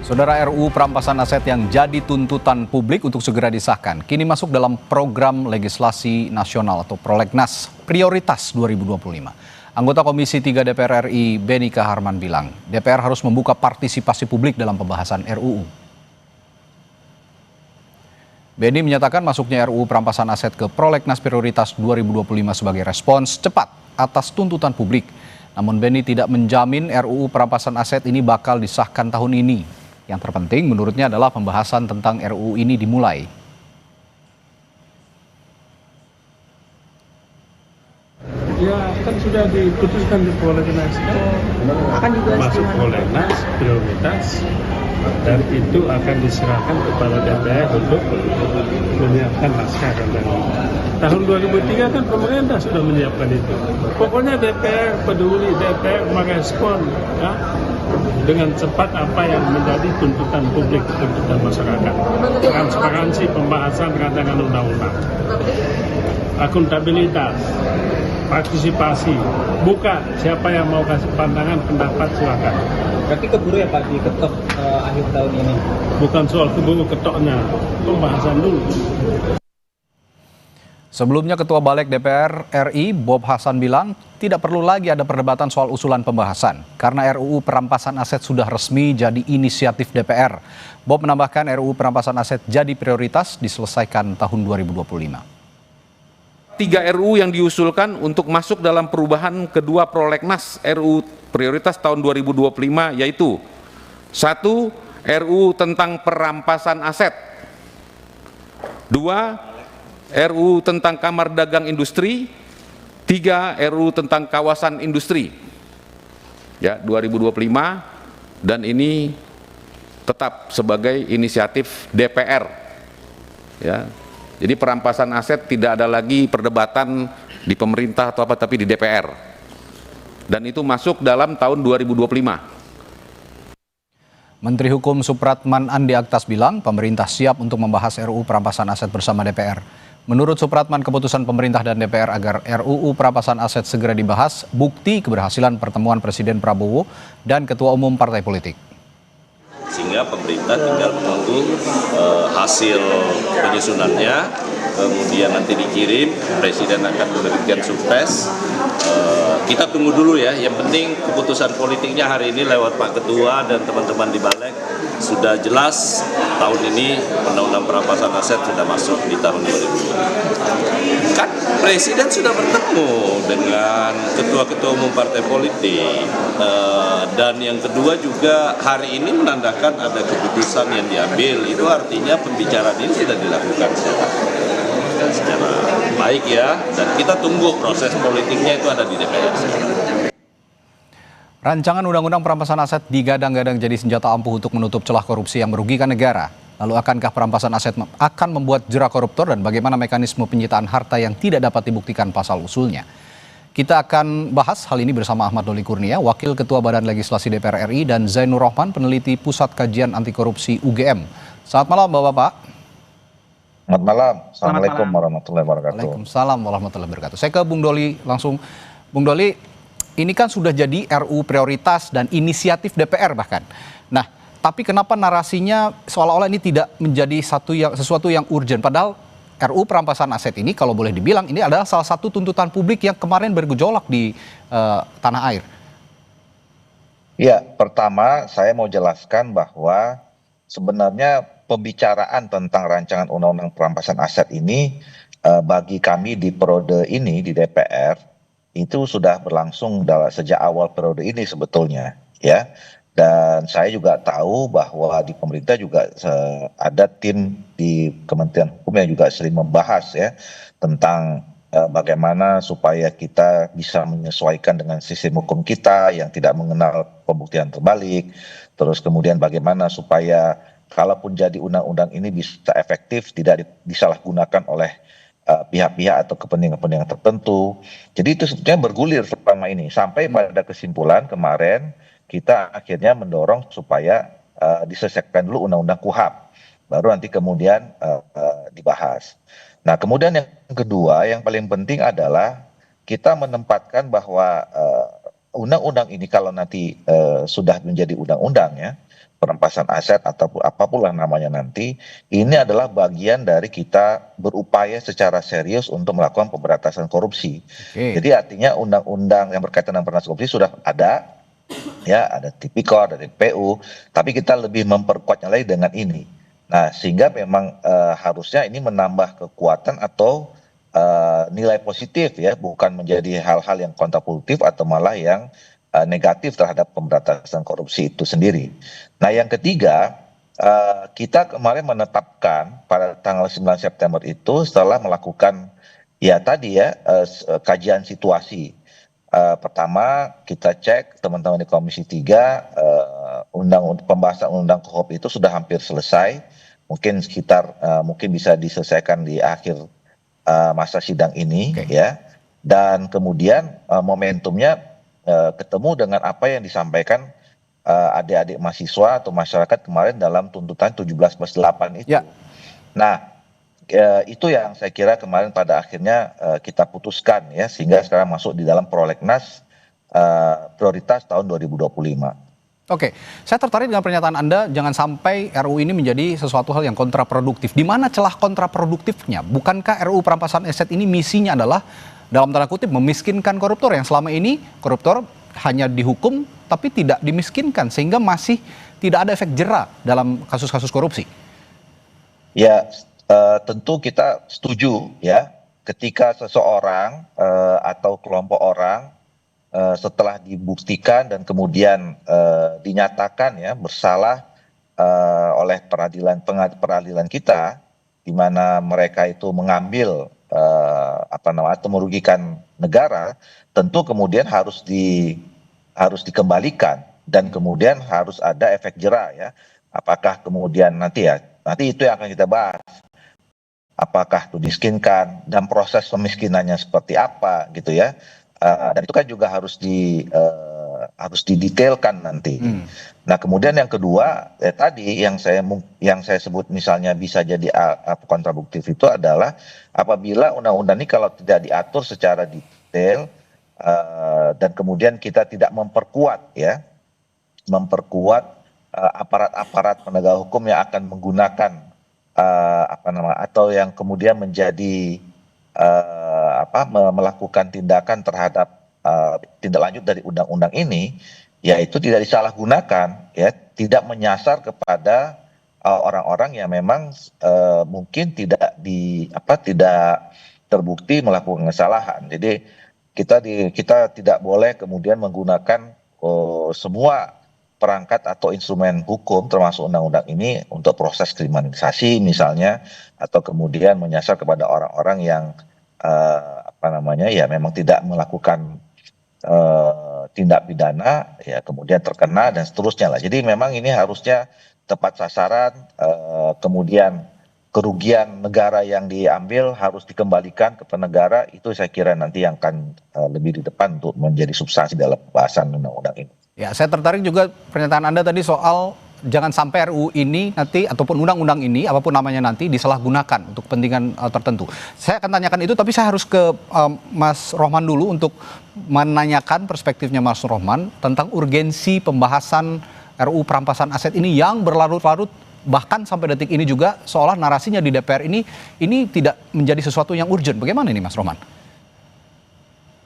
Saudara, RUU perampasan aset yang jadi tuntutan publik untuk segera disahkan kini masuk dalam program legislasi nasional atau prolegnas prioritas 2025. Anggota Komisi 3 DPR RI Beni Kaharman bilang, DPR harus membuka partisipasi publik dalam pembahasan RUU. Beni menyatakan masuknya RUU perampasan aset ke prolegnas prioritas 2025 sebagai respons cepat atas tuntutan publik. Namun Beni tidak menjamin RUU perampasan aset ini bakal disahkan tahun ini. Yang terpenting menurutnya adalah pembahasan tentang RUU ini dimulai. Ya kan sudah diputuskan di prolegnas, akan masuk prolegnas prioritas dan itu akan diserahkan kepada DPR untuk menyiapkan naskah dan lain-lain. Tahun 2003 kan pemerintah sudah menyiapkan itu. Pokoknya DPR peduli, DPR merespon ya, dengan cepat apa yang menjadi tuntutan publik, tuntutan masyarakat. Transparansi pembahasan rancangan undang-undang, akuntabilitas, partisipasi, buka siapa yang mau kasih pandangan, pendapat silakan. Berarti keburu ya Pak diketok akhir tahun ini? Bukan soal keburu ketoknya, pembahasan dulu. Sebelumnya Ketua Balik DPR RI Bob Hasan bilang tidak perlu lagi ada perdebatan soal usulan pembahasan karena RUU perampasan aset sudah resmi jadi inisiatif DPR. Bob menambahkan RUU perampasan aset jadi prioritas diselesaikan tahun 2025. 3 RUU yang diusulkan untuk masuk dalam perubahan kedua prolegnas RUU prioritas tahun 2025 yaitu 1. RUU tentang perampasan aset, 2. RUU tentang Kamar Dagang Industri, 3. RUU tentang kawasan industri ya 2025, dan ini tetap sebagai inisiatif DPR ya. Jadi perampasan aset tidak ada lagi perdebatan di pemerintah atau apa, tapi di DPR. Dan itu masuk dalam tahun 2025. Menteri Hukum Supratman Andi Aktas bilang pemerintah siap untuk membahas RUU perampasan aset bersama DPR. Menurut Supratman, keputusan pemerintah dan DPR agar RUU perampasan aset segera dibahas bukti keberhasilan pertemuan Presiden Prabowo dan Ketua Umum Partai Politik. Sehingga pemerintah tinggal menunggu hasil penyusunannya, kemudian nanti dikirim, Presiden akan menerbitkan surpres. Kita tunggu dulu ya, yang penting keputusan politiknya hari ini lewat Pak Ketua dan teman-teman di Balik sudah jelas tahun ini Undang-Undang Perampasan Aset sudah masuk di tahun 2020. Kan Presiden sudah bertemu dengan ketua-ketua umum partai politik, dan yang kedua juga hari ini menandakan ada keputusan yang diambil. Itu artinya pembicaraan ini sudah dilakukan secara baik ya, dan kita tunggu proses politiknya itu ada di DPR. Rancangan Undang-Undang Perampasan Aset digadang-gadang jadi senjata ampuh untuk menutup celah korupsi yang merugikan negara. Lalu akankah perampasan aset akan membuat jerak koruptor dan bagaimana mekanisme penyitaan harta yang tidak dapat dibuktikan pasal usulnya? Kita akan bahas hal ini bersama Ahmad Doli Kurnia, Wakil Ketua Badan Legislasi DPR RI, dan Zainur Rohman, peneliti Pusat Kajian Anti Korupsi UGM. Selamat malam Bapak-Bapak. Selamat malam. Assalamualaikum warahmatullahi wabarakatuh. Waalaikumsalam warahmatullahi wabarakatuh. Saya ke Bung Doli langsung. Bung Doli, ini kan sudah jadi RUU prioritas dan inisiatif DPR bahkan. Nah, tapi kenapa narasinya seolah-olah ini tidak menjadi sesuatu yang urgent? Padahal RUU perampasan aset ini kalau boleh dibilang ini adalah salah satu tuntutan publik yang kemarin bergejolak di tanah air. Ya, pertama saya mau jelaskan bahwa sebenarnya pembicaraan tentang rancangan undang-undang perampasan aset ini bagi kami di periode ini di DPR itu sudah berlangsung sejak awal periode ini sebetulnya ya. Dan saya juga tahu bahwa di pemerintah juga ada tim di Kementerian Hukum yang juga sering membahas ya tentang bagaimana supaya kita bisa menyesuaikan dengan sistem hukum kita yang tidak mengenal pembuktian terbalik. Terus kemudian bagaimana supaya kalaupun jadi undang-undang ini bisa efektif, tidak disalahgunakan oleh pihak-pihak atau kepentingan-kepentingan tertentu. Jadi itu sebetulnya bergulir selama ini sampai pada kesimpulan kemarin kita akhirnya mendorong supaya diselesaikan dulu undang-undang KUHP, baru nanti kemudian dibahas. Nah kemudian yang kedua yang paling penting adalah kita menempatkan bahwa undang-undang ini kalau nanti sudah menjadi undang-undang ya, perampasan aset ataupun apapun lah namanya nanti, ini adalah bagian dari kita berupaya secara serius untuk melakukan pemberantasan korupsi. Oke. Jadi artinya undang-undang yang berkaitan dengan pemberantasan korupsi sudah ada, ya ada Tipikor, ada TPU, tapi kita lebih memperkuatnya lagi dengan ini. Nah, sehingga memang harusnya ini menambah kekuatan atau nilai positif ya, bukan menjadi hal-hal yang kontraproduktif atau malah yang negatif terhadap pemberantasan korupsi itu sendiri. Nah, yang ketiga, kita kemarin menetapkan pada tanggal 9 September itu setelah melakukan ya tadi ya kajian situasi. Pertama kita cek teman-teman di Komisi 3 pembahasan undang KOHOP itu sudah hampir selesai. Mungkin sekitar mungkin bisa diselesaikan di akhir masa sidang ini ya. Dan kemudian momentumnya ketemu dengan apa yang disampaikan adik-adik mahasiswa atau masyarakat kemarin dalam tuntutan 17+8 itu. Ya. Nah, itu yang saya kira kemarin pada akhirnya kita putuskan ya, sehingga sekarang masuk di dalam prolegnas prioritas tahun 2025. Oke, saya tertarik dengan pernyataan Anda, jangan sampai RUU ini menjadi sesuatu hal yang kontraproduktif. Di mana celah kontraproduktifnya? Bukankah RUU perampasan aset ini misinya adalah dalam tanda kutip memiskinkan koruptor, yang selama ini koruptor hanya dihukum tapi tidak dimiskinkan, sehingga masih tidak ada efek jera dalam kasus-kasus korupsi? Ya, tentu kita setuju ya, ketika seseorang atau kelompok orang setelah dibuktikan dan kemudian dinyatakan ya bersalah oleh peradilan kita, di mana mereka itu mengambil atau merugikan negara, tentu kemudian harus dikembalikan dan kemudian harus ada efek jera ya. Apakah kemudian nanti itu yang akan kita bahas. Apakah itu dimiskinkan dan proses pemiskinannya seperti apa gitu ya. Dan itu kan juga harus didetailkan nanti. Nah, kemudian yang kedua tadi yang saya sebut misalnya bisa jadi kontraproduktif itu adalah apabila undang-undang ini kalau tidak diatur secara detail dan kemudian kita tidak memperkuat aparat-aparat penegak hukum yang akan menggunakan atau yang kemudian menjadi melakukan tindakan terhadap tindak lanjut dari undang-undang ini, yaitu tidak disalahgunakan ya, tidak menyasar kepada orang-orang yang memang mungkin tidak terbukti melakukan kesalahan. Jadi kita tidak boleh kemudian menggunakan semua perangkat atau instrumen hukum termasuk undang-undang ini untuk proses kriminalisasi misalnya, atau kemudian menyasar kepada orang-orang yang ya memang tidak melakukan tindak pidana ya kemudian terkena dan seterusnya lah. Jadi memang ini harusnya tepat sasaran, kemudian kerugian negara yang diambil harus dikembalikan kepada negara. Itu saya kira nanti yang akan lebih di depan untuk menjadi substansi dalam pembahasan undang-undang ini. Ya, saya tertarik juga pernyataan Anda tadi soal jangan sampai RUU ini nanti ataupun undang-undang ini apapun namanya nanti disalahgunakan untuk kepentingan tertentu. Saya akan tanyakan itu, tapi saya harus ke Mas Rohman dulu untuk menanyakan perspektifnya Mas Rohman tentang urgensi pembahasan RUU perampasan aset ini yang berlarut-larut, bahkan sampai detik ini juga seolah narasinya di DPR ini tidak menjadi sesuatu yang urgent. Bagaimana ini Mas Rohman?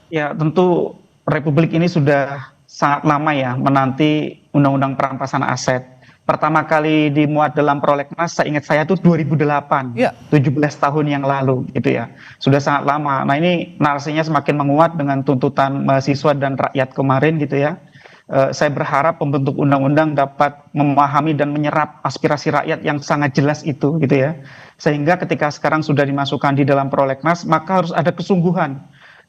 Ya, tentu Republik ini sudah sangat lama ya menanti undang-undang perampasan aset. Pertama kali dimuat dalam prolegnas, saya ingat saya itu 2008, ya. 17 tahun yang lalu gitu ya. Sudah sangat lama. Nah, ini narasinya semakin menguat dengan tuntutan mahasiswa dan rakyat kemarin gitu ya. Saya berharap pembentuk undang-undang dapat memahami dan menyerap aspirasi rakyat yang sangat jelas itu gitu ya. Sehingga ketika sekarang sudah dimasukkan di dalam prolegnas, maka harus ada kesungguhan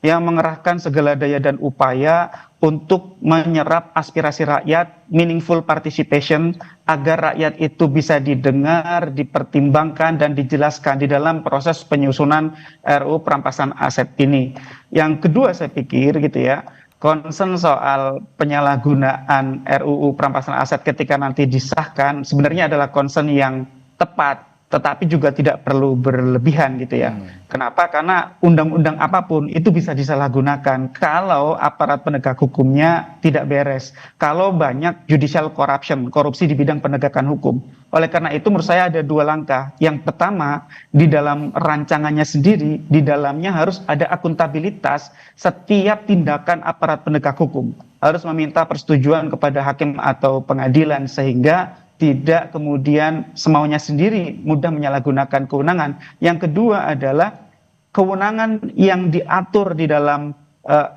yang mengerahkan segala daya dan upaya untuk menyerap aspirasi rakyat, meaningful participation, agar rakyat itu bisa didengar, dipertimbangkan, dan dijelaskan di dalam proses penyusunan RUU perampasan aset ini. Yang kedua saya pikir gitu ya, concern soal penyalahgunaan RUU perampasan aset ketika nanti disahkan sebenarnya adalah concern yang tepat tetapi juga tidak perlu berlebihan gitu ya. Kenapa? Karena undang-undang apapun itu bisa disalahgunakan kalau aparat penegak hukumnya tidak beres, kalau banyak judicial corruption, korupsi di bidang penegakan hukum. Oleh karena itu menurut saya ada dua langkah. Yang pertama, di dalam rancangannya sendiri, di dalamnya harus ada akuntabilitas setiap tindakan aparat penegak hukum. Harus meminta persetujuan kepada hakim atau pengadilan sehingga tidak kemudian semaunya sendiri mudah menyalahgunakan kewenangan. Yang kedua adalah kewenangan yang diatur di dalam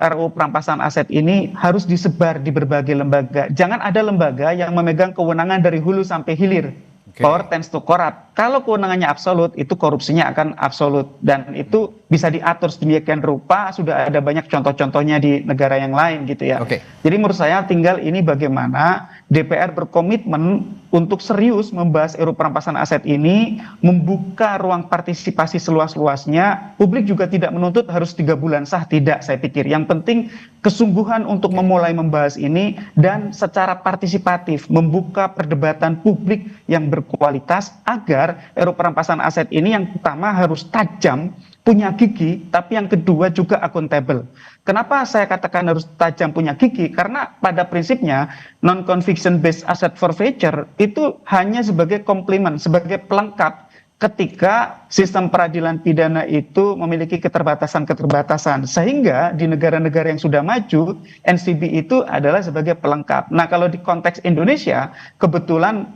RUU perampasan aset ini harus disebar di berbagai lembaga. Jangan ada lembaga yang memegang kewenangan dari hulu sampai hilir. Power tends to corrupt. Kalau kewenangannya absolut, itu korupsinya akan absolut. Dan itu bisa diatur sedemikian rupa, sudah ada banyak contoh-contohnya di negara yang lain gitu ya. Jadi menurut saya tinggal ini bagaimana DPR berkomitmen untuk serius membahas RUU perampasan aset ini, membuka ruang partisipasi seluas-luasnya. Publik juga tidak menuntut harus 3 bulan sah, tidak saya pikir. Yang penting kesungguhan untuk memulai membahas ini dan secara partisipatif membuka perdebatan publik yang berkualitas agar RUU perampasan aset ini yang pertama harus tajam, punya gigi, tapi yang kedua juga akuntabel. Kenapa saya katakan harus tajam, punya gigi? Karena pada prinsipnya non-conviction based asset forfeiture itu hanya sebagai komplement, sebagai pelengkap ketika sistem peradilan pidana itu memiliki keterbatasan-keterbatasan. Sehingga di negara-negara yang sudah maju, NCB itu adalah sebagai pelengkap. Nah, kalau di konteks Indonesia, kebetulan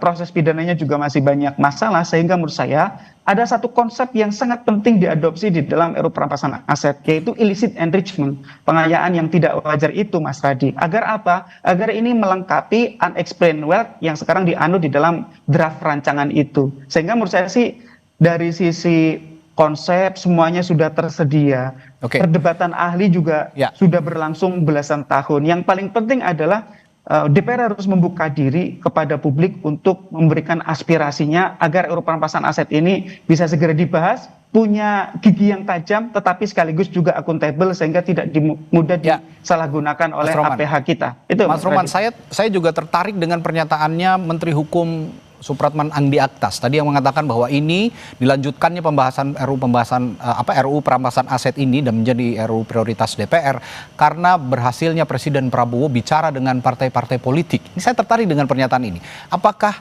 proses pidananya juga masih banyak masalah, sehingga menurut saya ada satu konsep yang sangat penting diadopsi di dalam RUU perampasan aset, yaitu illicit enrichment, pengayaan yang tidak wajar itu, Mas Radi. Agar apa? Agar ini melengkapi unexplained wealth yang sekarang dianut di dalam draft rancangan itu. Sehingga menurut saya sih dari sisi konsep semuanya sudah tersedia. Perdebatan ahli juga sudah berlangsung belasan tahun. Yang paling penting adalah DPR harus membuka diri kepada publik untuk memberikan aspirasinya agar RUU perampasan aset ini bisa segera dibahas, punya gigi yang tajam, tetapi sekaligus juga akuntabel sehingga tidak mudah disalahgunakan oleh APH kita. Itu Mas Roman, saya juga tertarik dengan pernyataannya Menteri Hukum Supratman Andi Aktas tadi yang mengatakan bahwa ini dilanjutkannya RUU perampasan aset ini dan menjadi RUU prioritas DPR karena berhasilnya Presiden Prabowo bicara dengan partai-partai politik. Ini saya tertarik dengan pernyataan ini. Apakah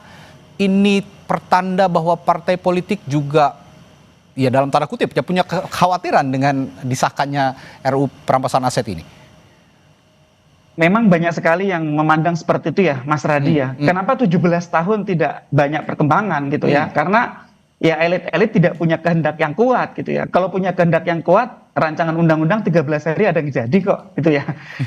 ini pertanda bahwa partai politik juga ya dalam tanda kutip ya punya kekhawatiran dengan disahkannya RUU perampasan aset ini? Memang banyak sekali yang memandang seperti itu ya, Mas Radi ya. Kenapa 17 tahun tidak banyak perkembangan gitu ya? Karena ya elit-elit tidak punya kehendak yang kuat gitu ya. Kalau punya kehendak yang kuat, rancangan undang-undang 13 hari ada yang jadi kok gitu ya.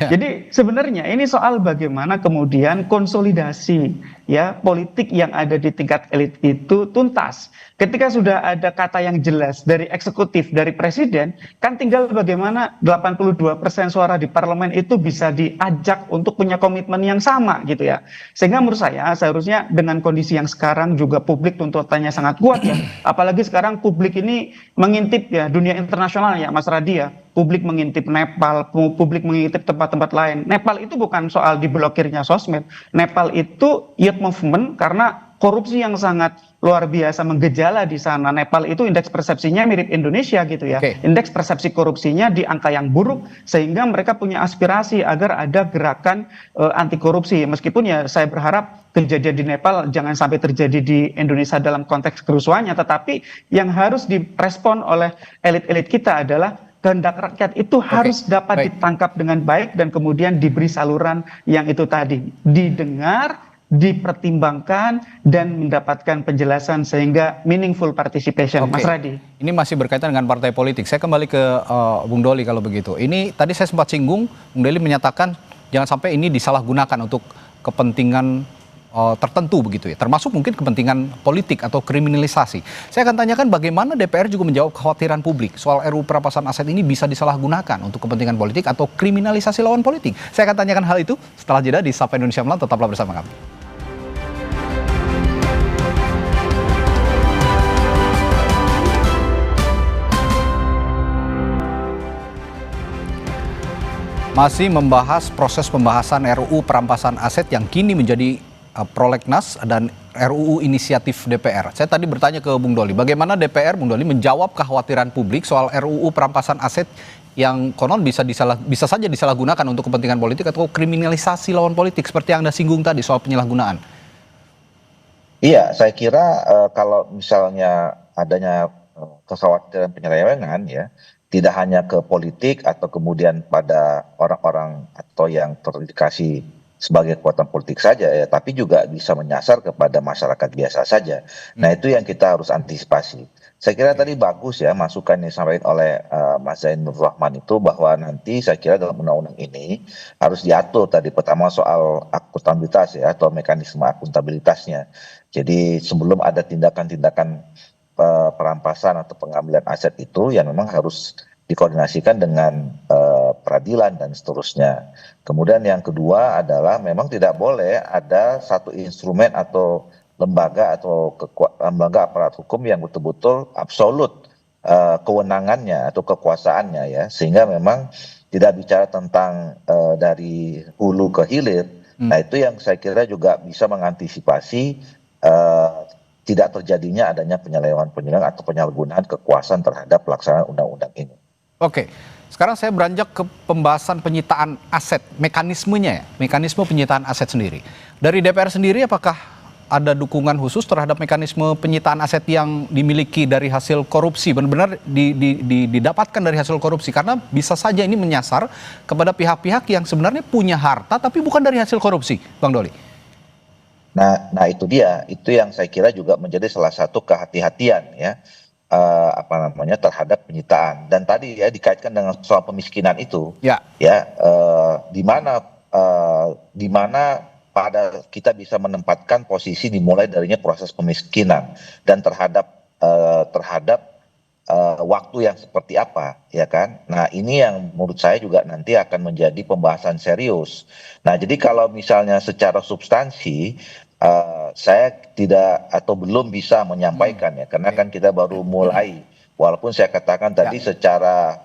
Jadi sebenarnya ini soal bagaimana kemudian konsolidasi ya politik yang ada di tingkat elit itu tuntas. Ketika sudah ada kata yang jelas dari eksekutif, dari presiden, kan tinggal bagaimana 82% suara di parlemen itu bisa diajak untuk punya komitmen yang sama gitu ya. Sehingga menurut saya seharusnya dengan kondisi yang sekarang juga publik tuntutannya sangat kuat ya. Apalagi sekarang publik ini mengintip ya dunia internasional ya Mas Radi ya. Publik mengintip Nepal, publik mengintip tempat-tempat lain. Nepal itu bukan soal diblokirnya sosmed. Nepal itu youth movement karena korupsi yang sangat luar biasa menggejala di sana. Nepal itu indeks persepsinya mirip Indonesia gitu ya. Indeks persepsi korupsinya di angka yang buruk sehingga mereka punya aspirasi agar ada gerakan anti korupsi. Meskipun ya saya berharap kejadian di Nepal jangan sampai terjadi di Indonesia dalam konteks kerusuhannya, tetapi yang harus direspon oleh elit-elit kita adalah kehendak rakyat itu harus dapat ditangkap dengan baik dan kemudian diberi saluran yang itu tadi, didengar, dipertimbangkan dan mendapatkan penjelasan sehingga meaningful participation. Mas Radi. Ini masih berkaitan dengan partai politik. Saya kembali ke Bung Doli kalau begitu. Ini tadi saya sempat singgung, Bung Doli menyatakan jangan sampai ini disalahgunakan untuk kepentingan tertentu begitu ya, termasuk mungkin kepentingan politik atau kriminalisasi. Saya akan tanyakan bagaimana DPR juga menjawab kekhawatiran publik soal RUU perampasan aset ini bisa disalahgunakan untuk kepentingan politik atau kriminalisasi lawan politik. Saya akan tanyakan hal itu setelah jeda di Sapa Indonesia Malam. Tetaplah bersama kami. Masih membahas proses pembahasan RUU perampasan aset yang kini menjadi prolegnas dan RUU inisiatif DPR. Saya tadi bertanya ke Bung Doli, bagaimana DPR, Bung Doli, menjawab kekhawatiran publik soal RUU perampasan aset yang konon bisa saja disalahgunakan untuk kepentingan politik atau kriminalisasi lawan politik seperti yang Anda singgung tadi soal penyalahgunaan. Iya, saya kira kalau misalnya adanya kekhawatiran penyelewengan ya, tidak hanya ke politik atau kemudian pada orang-orang atau yang terindikasi sebagai kekuatan politik saja ya, tapi juga bisa menyasar kepada masyarakat biasa saja. Nah, itu yang kita harus antisipasi. Saya kira tadi bagus ya masukan yang disampaikan oleh Mas Zainur Rahman itu, bahwa nanti saya kira dalam undang-undang ini harus diatur tadi pertama soal akuntabilitas ya, atau mekanisme akuntabilitasnya. Jadi sebelum ada tindakan-tindakan perampasan atau pengambilan aset itu yang memang harus dikoordinasikan dengan peradilan dan seterusnya. Kemudian yang kedua adalah memang tidak boleh ada satu instrumen atau lembaga atau lembaga aparat hukum yang betul-betul absolut kewenangannya atau kekuasaannya ya, sehingga memang tidak bicara tentang dari hulu ke hilir. Nah, itu yang saya kira juga bisa mengantisipasi tidak terjadinya adanya penyelewengan atau penyalahgunaan kekuasaan terhadap pelaksanaan undang-undang ini. Oke, sekarang saya beranjak ke pembahasan penyitaan aset, mekanismenya ya, mekanisme penyitaan aset sendiri. Dari DPR sendiri apakah ada dukungan khusus terhadap mekanisme penyitaan aset yang dimiliki dari hasil korupsi, benar-benar didapatkan dari hasil korupsi? Karena bisa saja ini menyasar kepada pihak-pihak yang sebenarnya punya harta tapi bukan dari hasil korupsi, Bang Doli. Nah itu dia, itu yang saya kira juga menjadi salah satu kehati-hatian ya, terhadap penyitaan. Dan tadi ya dikaitkan dengan soal pemiskinan itu, di mana pada kita bisa menempatkan posisi dimulai darinya proses pemiskinan dan terhadap waktu yang seperti apa, ya kan? Nah, ini yang menurut saya juga nanti akan menjadi pembahasan serius. Nah, jadi kalau misalnya secara substansi saya tidak atau belum bisa menyampaikan ya, karena kan kita baru mulai. Walaupun saya katakan tadi secara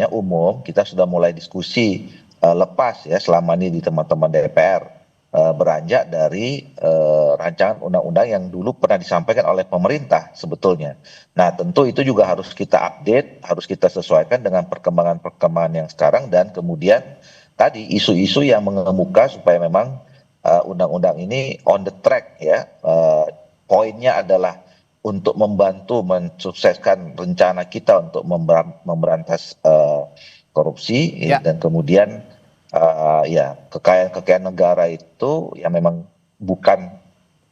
umum kita sudah mulai diskusi lepas ya selama ini di teman-teman DPR, beranjak dari rancangan undang-undang yang dulu pernah disampaikan oleh pemerintah sebetulnya. Nah, tentu itu juga harus kita update, harus kita sesuaikan dengan perkembangan yang sekarang, dan kemudian tadi isu-isu yang mengemuka supaya memang undang-undang ini on the track ya. Poinnya adalah untuk membantu mensukseskan rencana kita untuk memberantas korupsi dan kemudian kekayaan negara itu yang memang bukan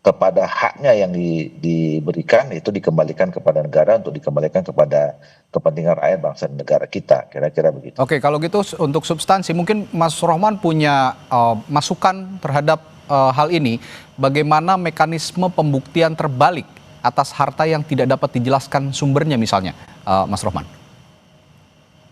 kepada haknya yang diberikan, itu dikembalikan kepada negara untuk dikembalikan kepada kepentingan rakyat bangsa dan negara kita, kira-kira begitu. Oke, kalau gitu untuk substansi mungkin Mas Rohman punya masukan terhadap hal ini, bagaimana mekanisme pembuktian terbalik atas harta yang tidak dapat dijelaskan sumbernya misalnya, Mas Rohman?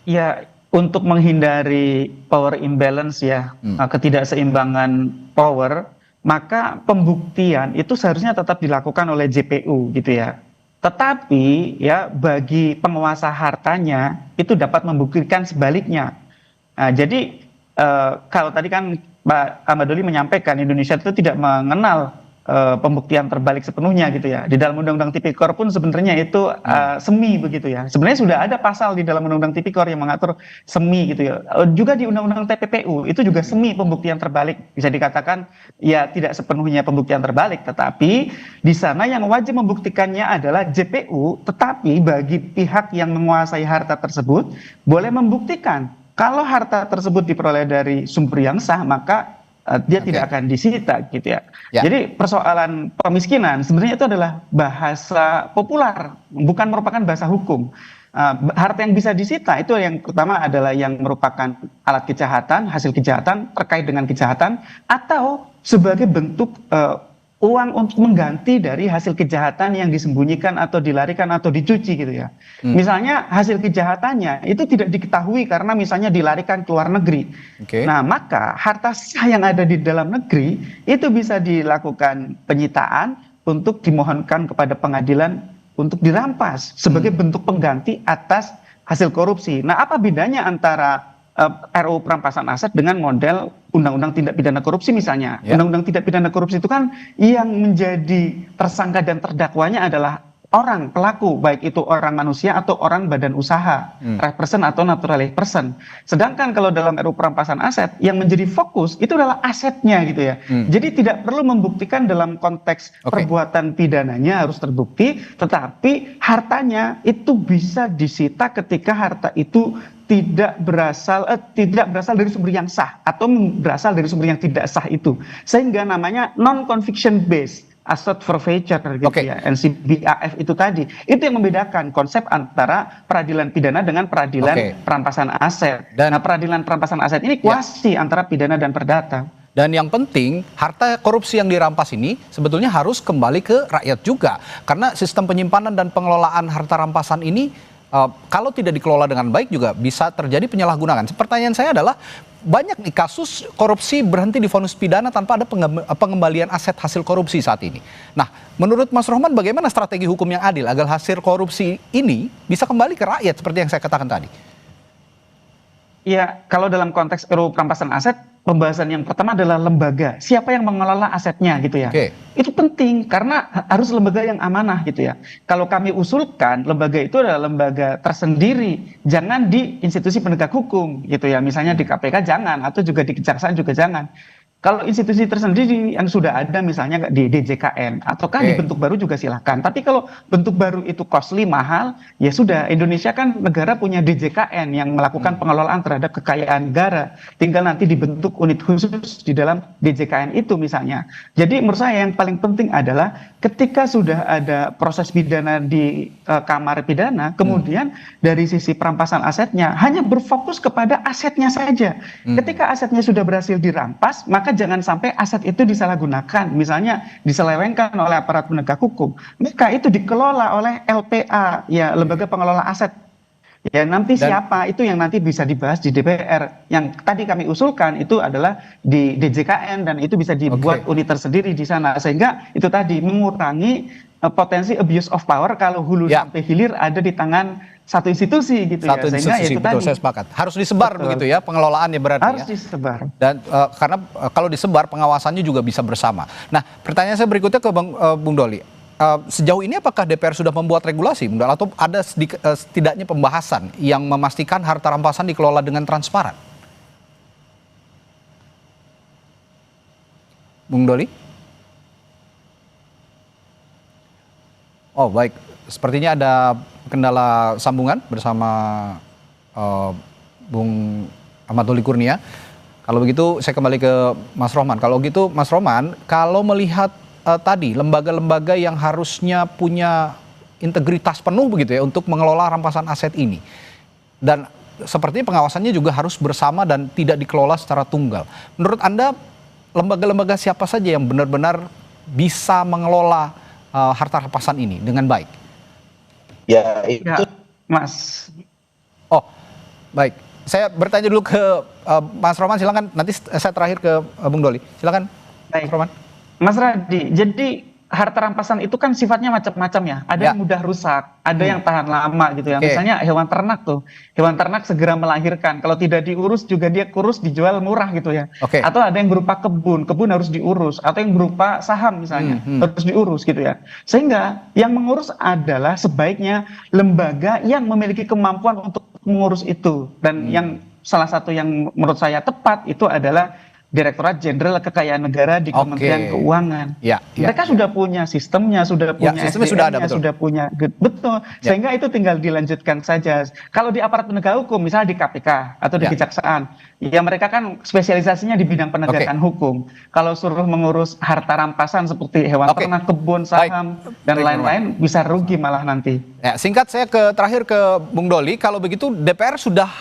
Ya, untuk menghindari power imbalance ya, ketidakseimbangan power, maka pembuktian itu seharusnya tetap dilakukan oleh JPU gitu ya. Tetapi ya bagi penguasa hartanya itu dapat membuktikan sebaliknya. Nah, jadi kalau tadi kan Pak Ahmad Doli menyampaikan Indonesia itu tidak mengenal pembuktian terbalik sepenuhnya gitu ya. Di dalam Undang-Undang Tipikor pun sebenarnya itu semi begitu ya. Sebenarnya sudah ada pasal di dalam Undang-Undang Tipikor yang mengatur semi gitu ya. Juga di Undang-Undang TPPU itu juga semi pembuktian terbalik. Bisa dikatakan ya tidak sepenuhnya pembuktian terbalik, tetapi di sana yang wajib membuktikannya adalah JPU, tetapi bagi pihak yang menguasai harta tersebut boleh membuktikan kalau harta tersebut diperoleh dari sumber yang sah, maka dia tidak akan disita gitu ya. Jadi persoalan pemiskinan sebenarnya itu adalah bahasa populer, bukan merupakan bahasa hukum. Harta yang bisa disita itu yang pertama adalah yang merupakan alat kejahatan, hasil kejahatan terkait dengan kejahatan, atau sebagai bentuk uang untuk mengganti dari hasil kejahatan yang disembunyikan atau dilarikan atau dicuci gitu ya. Misalnya hasil kejahatannya itu tidak diketahui karena misalnya dilarikan ke luar negeri. Nah, maka harta sah yang ada di dalam negeri itu bisa dilakukan penyitaan untuk dimohonkan kepada pengadilan untuk dirampas sebagai bentuk pengganti atas hasil korupsi. Nah, apa bedanya antara RUU perampasan aset dengan model undang-undang tindak pidana korupsi misalnya. Ya. Undang-undang tindak pidana korupsi itu kan yang menjadi tersangka dan terdakwanya adalah orang pelaku, baik itu orang manusia atau orang badan usaha, right person atau naturalized person. Sedangkan kalau dalam RUU perampasan aset yang menjadi fokus itu adalah asetnya gitu ya. Jadi tidak perlu membuktikan dalam konteks perbuatan pidananya harus terbukti, tetapi hartanya itu bisa disita ketika harta itu tidak berasal dari sumber yang sah atau berasal dari sumber yang tidak sah itu, sehingga namanya non conviction based asset forfeiture gitu ya, NCBAF itu tadi. Itu yang membedakan konsep antara peradilan pidana dengan peradilan perampasan aset. Dan peradilan perampasan aset ini kuasi antara pidana dan perdata. Dan yang penting, harta korupsi yang dirampas ini sebetulnya harus kembali ke rakyat juga. Karena sistem penyimpanan dan pengelolaan harta rampasan ini kalau tidak dikelola dengan baik juga bisa terjadi penyalahgunaan. Pertanyaan saya adalah, banyak nih kasus korupsi berhenti di vonis pidana tanpa ada pengembalian aset hasil korupsi saat ini. Nah, menurut Mas Rohman bagaimana strategi hukum yang adil agar hasil korupsi ini bisa kembali ke rakyat seperti yang saya katakan tadi? Ya, kalau dalam konteks RUU perampasan aset, pembahasan yang pertama adalah lembaga. Siapa yang mengelola asetnya gitu ya. Itu penting karena harus lembaga yang amanah gitu ya. Kalau kami usulkan, lembaga itu adalah lembaga tersendiri. Jangan di institusi penegak hukum gitu ya. Misalnya di KPK jangan, atau juga di Kejaksaan juga jangan. Kalau institusi tersendiri yang sudah ada misalnya di DJKN ataukah dibentuk baru juga silahkan. Tapi kalau bentuk baru itu costly, mahal, ya sudah. Indonesia kan negara punya DJKN yang melakukan pengelolaan terhadap kekayaan negara. Tinggal nanti dibentuk unit khusus di dalam DJKN itu misalnya. Jadi menurut saya yang paling penting adalah ketika sudah ada proses pidana di kamar pidana, kemudian dari sisi perampasan asetnya hanya berfokus kepada asetnya saja. Ketika asetnya sudah berhasil dirampas, maka jangan sampai aset itu disalahgunakan, misalnya diselewengkan oleh aparat penegak hukum. Maka itu dikelola oleh LPA, ya lembaga pengelola aset. Ya nanti siapa itu yang nanti bisa dibahas di DPR. Yang tadi kami usulkan itu adalah di DJKN dan itu bisa dibuat unit tersendiri di sana, sehingga itu tadi mengurangi potensi abuse of power kalau hulu sampai hilir ada di tangan satu institusi gitu ya. Sehingga institusi, itu betul, tadi saya sepakat. Harus disebar begitu ya pengelolaannya berarti harus disebar. Dan karena kalau disebar pengawasannya juga bisa bersama. Nah, pertanyaan saya berikutnya ke Bung Doli. Sejauh ini apakah DPR sudah membuat regulasi atau ada setidaknya pembahasan yang memastikan harta rampasan dikelola dengan transparan? Bung Doli? Oh baik, sepertinya ada kendala sambungan bersama Bung Ahmad Doli Kurnia. Kalau begitu saya kembali ke Mas Rohman. Kalau gitu Mas Rohman, kalau melihat tadi lembaga-lembaga yang harusnya punya integritas penuh begitu ya untuk mengelola rampasan aset ini, dan sepertinya pengawasannya juga harus bersama dan tidak dikelola secara tunggal. Menurut Anda lembaga-lembaga siapa saja yang benar-benar bisa mengelola harta rampasan ini dengan baik? Ya itu Mas. Oh baik, saya bertanya dulu ke Mas Rohman, silakan. Nanti saya terakhir ke Bung Doli, silakan. Baik. Mas Rohman. Mas Radi, jadi harta rampasan itu kan sifatnya macam-macam ya. Ada yang mudah rusak, ada yang tahan lama gitu ya. Misalnya hewan ternak tuh, hewan ternak segera melahirkan. Kalau tidak diurus juga dia kurus dijual murah gitu ya. Atau ada yang berupa kebun harus diurus. Atau yang berupa saham misalnya harus diurus gitu ya. Sehingga yang mengurus adalah sebaiknya lembaga yang memiliki kemampuan untuk mengurus itu. Dan yang salah satu yang menurut saya tepat itu adalah Direktorat Jenderal Kekayaan Negara di Kementerian Keuangan. Mereka sudah punya sistemnya, sudah punya SDM-nya, sudah punya betul. Sehingga itu tinggal dilanjutkan saja. Kalau di aparat penegak hukum, misalnya di KPK atau di Kejaksaan, ya mereka kan spesialisasinya di bidang penegakan hukum. Kalau suruh mengurus harta rampasan seperti hewan ternak, kebun, saham, dan lain-lain, bisa rugi malah nanti. Ya, singkat saya terakhir ke Bung Doli. Kalau begitu DPR sudah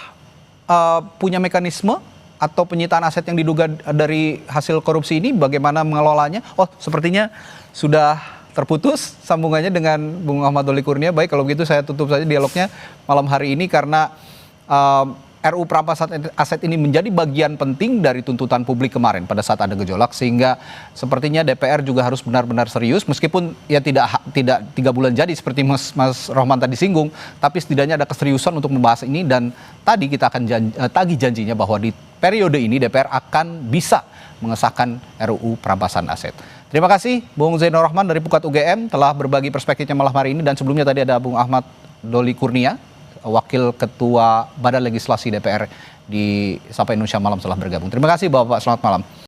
punya mekanisme atau penyitaan aset yang diduga dari hasil korupsi ini, bagaimana mengelolanya? Oh, sepertinya sudah terputus sambungannya dengan Bung Ahmad Doli Kurnia. Baik, kalau begitu saya tutup saja dialognya malam hari ini karena RUU perampasan aset ini menjadi bagian penting dari tuntutan publik kemarin pada saat ada gejolak, sehingga sepertinya DPR juga harus benar-benar serius, meskipun ya tidak 3 bulan jadi seperti Mas Rohman tadi singgung, tapi setidaknya ada keseriusan untuk membahas ini. Dan tadi kita akan tagih janjinya bahwa di periode ini DPR akan bisa mengesahkan RUU perampasan aset. Terima kasih Bung Zainur Rahman dari Pukat UGM telah berbagi perspektifnya malam hari ini, dan sebelumnya tadi ada Bung Ahmad Doli Kurnia, Wakil Ketua Badan Legislasi DPR di Sapa Indonesia Malam telah bergabung. Terima kasih Bapak, selamat malam.